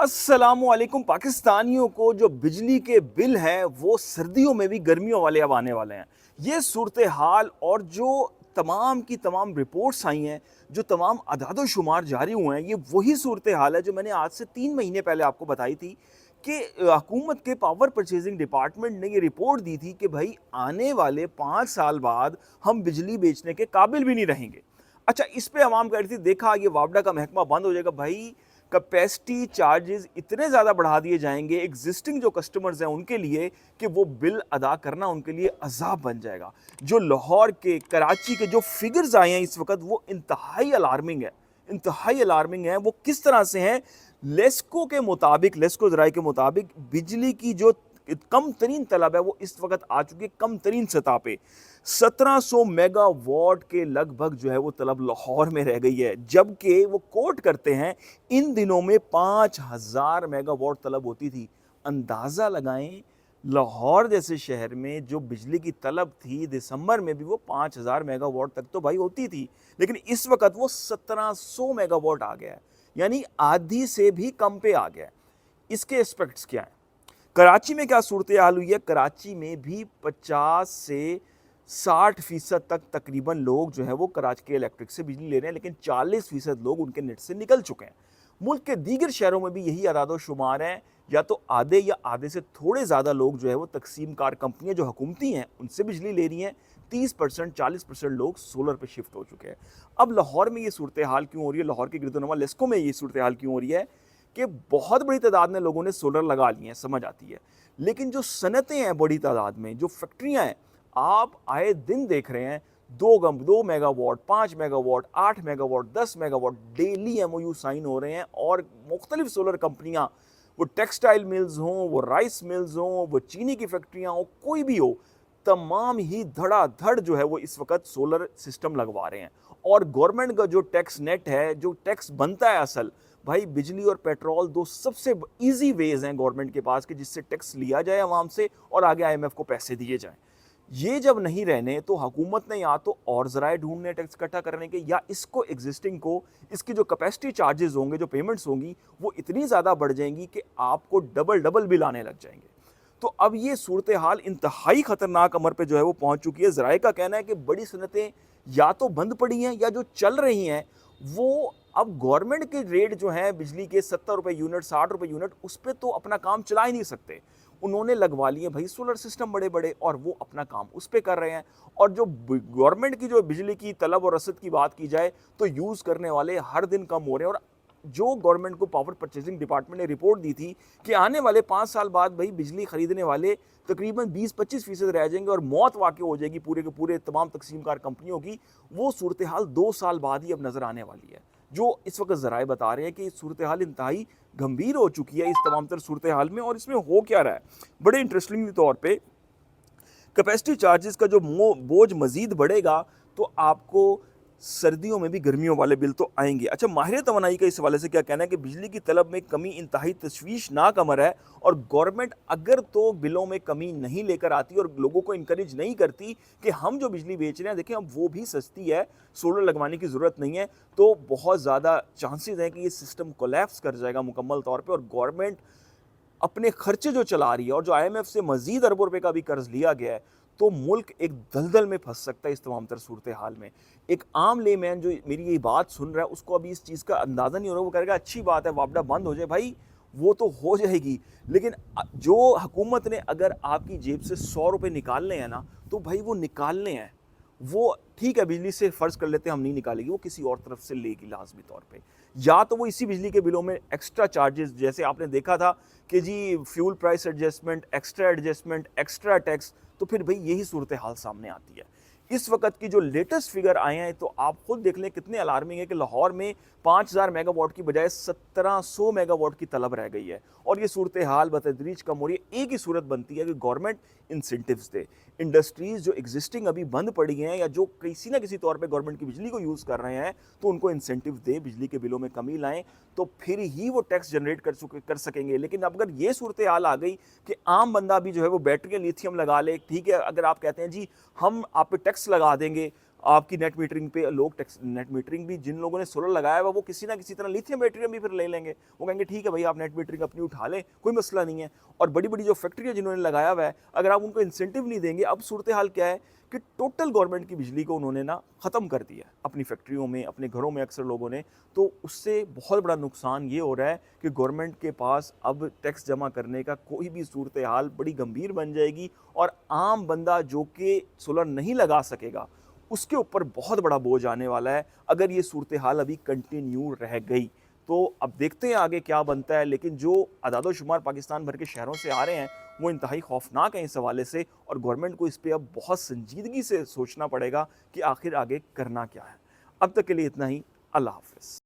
अस्सलामुअलैकुम। पाकिस्तानियों को जो बिजली के बिल हैं वो सर्दियों में भी गर्मियों वाले अब आने वाले हैं। ये सूरत हाल और जो तमाम की तमाम रिपोर्ट्स आई हैं, जो तमाम अदाद शुमार जारी हुए हैं, ये वही सूरत हाल है जो मैंने आज से 3 महीने पहले आपको बताई थी कि हुकूमत के पावर परचेजिंग डिपार्टमेंट ने ये रिपोर्ट दी थी कि भाई आने वाले 5 साल बाद हम बिजली बेचने के काबिल भी नहीं रहेंगे। अच्छा, इस पे अवाम कह रही थी देखा ये वापडा का महकमा बंद हो जाएगा। भाई कैपेसिटी चार्जेस इतने ज़्यादा बढ़ा दिए जाएंगे एग्जिस्टिंग जो कस्टमर्स हैं उनके लिए कि वो बिल अदा करना उनके लिए अजाब बन जाएगा। जो लाहौर के, कराची के जो फिगर्स आए हैं इस वक्त वो इंतहाई अलार्मिंग है, इंतहाई अलार्मिंग है। वो किस तरह से हैं? लेस्को के मुताबिक, लेस्को ज़राए के मुताबिक बिजली की जो कम तरीन तलब है वो इस वक्त आ चुकी है कम तरीन सतह पे। 1700 मेगावाट के लगभग जो है वो तलब लाहौर में रह गई है, जबकि वो कोट करते हैं इन दिनों में 5000 मेगावाट तलब होती थी। अंदाज़ा लगाएं, लाहौर जैसे शहर में जो बिजली की तलब थी दिसंबर में भी वो 5000 मेगावाट तक तो भाई होती थी, लेकिन इस वक्त वो 1700 मेगावाट आ गया है, यानी आधी से भी कम पे आ गया है। इसके एस्पेक्ट्स क्या हैं? कराची में क्या सूरत हाल हुई है? कराची में भी 50 से 60% तक तकरीबन लोग जो है वो कराची के इलेक्ट्रिक से बिजली ले रहे हैं, लेकिन 40% लोग उनके नेट से निकल चुके हैं। मुल्क के दीगर शहरों में भी यही अदाद शुमार हैं, या तो आधे या आधे से थोड़े ज़्यादा लोग जो है वो तकसीम कार कंपनियाँ जो हुकूमती हैं उनसे बिजली ले रही हैं। 30% 40% लोग सोलर पे शिफ्ट हो चुके हैं। अब लाहौर में ये सूरत हाल क्यों हो रही है? लाहौर के गिरदोनवा लेस्को में ये सूरत हाल क्यों हो रही है कि बहुत बड़ी तादाद में लोगों ने सोलर लगा लिए हैं, समझ आती है, लेकिन जो सनतें हैं बड़ी तादाद में, जो फैक्ट्रियां हैं, आप आए दिन देख रहे हैं 2 megawatt, 5 megawatt, 8 megawatt, 10 megawatt daily MOU sign हो रहे हैं। और मुख्तलिफ सोलर कंपनियां, वो टेक्सटाइल मिल्स हों, वो राइस मिल्स हों, वो चीनी की फैक्ट्रियां हों, कोई भी हो, तमाम ही धड़ाधड़ जो है वो इस वक्त सोलर सिस्टम लगवा रहे हैं। और गवर्नमेंट का जो टैक्स नेट है, जो टैक्स बनता है असल, भाई बिजली और पेट्रोल दो सबसे इजी वेज हैं गवर्नमेंट के पास कि जिससे टैक्स लिया जाए आवाम से और आगे आईएमएफ को पैसे दिए जाएं। ये जब नहीं रहने तो हुकूमत ने या तो और ज़राए ढूंढने टैक्स इकट्ठा करने के, या इसको एग्जिस्टिंग को, इसकी जो कैपेसिटी चार्जेस होंगे, जो पेमेंट्स होंगी, वो इतनी ज़्यादा बढ़ जाएंगी कि आपको डबल डबल बिल आने लग जाएंगे। तो अब ये सूरत हाल इंतहाई ख़तरनाक अमर पे जो है वो पहुंच चुकी है। ज़राए का कहना है कि बड़ी सनतें या तो बंद पड़ी हैं या जो चल रही हैं वो अब गवर्नमेंट के रेट जो हैं बिजली के 70 रुपये यूनिट, 60 रुपये यूनिट, उस पर तो अपना काम चला ही नहीं सकते। उन्होंने लगवा लिए भाई सोलर सिस्टम बड़े बड़े, और वो अपना काम उस पर कर रहे हैं। और जो गवर्नमेंट की जो बिजली की तलब और रसद की बात की जाए तो यूज़ करने वाले हर दिन कम हो रहे हैं। और जो गवर्नमेंट को पावर परचेजिंग डिपार्टमेंट ने रिपोर्ट दी थी कि आने वाले 5 साल बाद भाई बिजली खरीदने वाले तकरीबन 20-25% रह जाएंगे और मौत वाक़ई हो जाएगी पूरे के पूरे तमाम तकसीम कार कंपनियों की, वो सूरत हाल 2 साल बाद ही अब नज़र आने वाली है। जो इस वक्त ज़राए बता रहे हैं कि सूरत हाल इंतहाई गंभीर हो चुकी है इस तमाम तर सूरत हाल में। और इसमें हो क्या रहा है? बड़े इंटरेस्टिंग तौर पर कैपेसिटी चार्जेस का जो बोझ मजीद बढ़ेगा तो आपको सर्दियों में भी गर्मियों वाले बिल तो आएंगे। अच्छा, माहिर तवानाई का इस हवाले से क्या कहना है कि बिजली की तलब में कमी इंतहाई तशवीशनाक अमर है, और गवर्नमेंट अगर तो बिलों में कमी नहीं लेकर आती और लोगों को इनकरेज नहीं करती कि हम जो बिजली बेच रहे हैं देखें अब वो भी सस्ती है, सोलर लगवाने की ज़रूरत नहीं है, तो बहुत ज़्यादा चांसेस हैं कि ये सिस्टम कोलैप्स कर जाएगा मुकम्मल तौर पर। और गवर्नमेंट अपने खर्चे जो चला रही है और जो आईएमएफ से मजीद अरबों रुपए का भी कर्ज लिया गया है, तो मुल्क एक दलदल में फंस सकता है इस तमाम तर सूरत हाल में। एक आम लेमैन जो मेरी ये बात सुन रहा है उसको अभी इस चीज़ का अंदाज़ा नहीं हो रहा, वो कहेगा अच्छी बात है वापडा बंद हो जाए। भाई वो तो हो जाएगी, लेकिन जो हुकूमत ने अगर आपकी जेब से 100 रुपये निकालने हैं ना, तो भाई वो निकालने हैं। वो ठीक है, बिजली से फ़र्ज़ कर लेते हैं हम नहीं निकालेगी, वो किसी और तरफ से लेगी लाजमी तौर पे, या तो वो इसी बिजली के बिलों में एक्स्ट्रा चार्जेस, जैसे आपने देखा था कि जी fuel price adjustment, extra tax, तो फिर भाई यही सूरत हाल सामने आती है। इस वक्त की जो लेटेस्ट फिगर आए हैं तो आप खुद देख लें कितने अलार्मिंग है कि लाहौर में 5000 मेगावाट की बजाय 1700 मेगावाट की तलब रह गई है। और ये सूरत हाल बतदरीज कम हो रही है। एक ही सूरत बनती है कि गवर्नमेंट इंसेंटिव्स दे। इंडस्ट्रीज़ जो एग्जिस्टिंग अभी बंद पड़ी हैं या जो किसी ना किसी तौर पे गवर्नमेंट की बिजली को यूज़ कर रहे हैं, तो उनको इंसेंटिव दे, बिजली के बिलों में कमी लाएं, तो फिर ही वो टैक्स जनरेट कर सकेंगे। लेकिन अब अगर ये सूरत हाल आ गई कि आम बंदा भी जो है वो बैटरी लिथियम लगा ले, ठीक है, अगर आप कहते हैं जी हम आप पे टैक्स लगा देंगे, आपकी नेट मीटरिंग पे लोग टैक्स नेट मीटरिंग भी जिन लोगों ने सोलर लगाया हुआ वो किसी ना किसी तरह लिथियम बैटरियाँ भी फिर ले लेंगे। वो कहेंगे ठीक है भाई आप नेट मीटरिंग अपनी उठा लें, कोई मसला नहीं है। और बड़ी-बड़ी जो फैक्ट्रियाँ जिन्होंने लगाया हुआ है, अगर आप उनको इंसेंटिव नहीं देंगे, अब सूरत हाल क्या है कि टोटल गवर्नमेंट की बिजली को उन्होंने ना ख़त्म कर दिया है अपनी फैक्ट्रियों में, अपने घरों में अक्सर लोगों ने। तो उससे बहुत बड़ा नुकसान ये हो रहा है कि गवर्नमेंट के पास अब टैक्स जमा करने का कोई भी सूरत हाल बड़ी गंभीर बन जाएगी और आम बंदा जो कि सोलर नहीं लगा सकेगा, उसके ऊपर बहुत बड़ा बोझ आने वाला है अगर ये सूरत हाल अभी कंटिन्यू रह गई। तो अब देखते हैं आगे क्या बनता है, लेकिन जो अदाद-ओ-शुमार पाकिस्तान भर के शहरों से आ रहे हैं, वो इंतहाई खौफनाक हैं इस हवाले से और गवर्नमेंट को इस पे अब बहुत संजीदगी से सोचना पड़ेगा कि आखिर आगे करना क्या है। अब तक के लिए इतना ही। अल्लाह हाफ़िज़।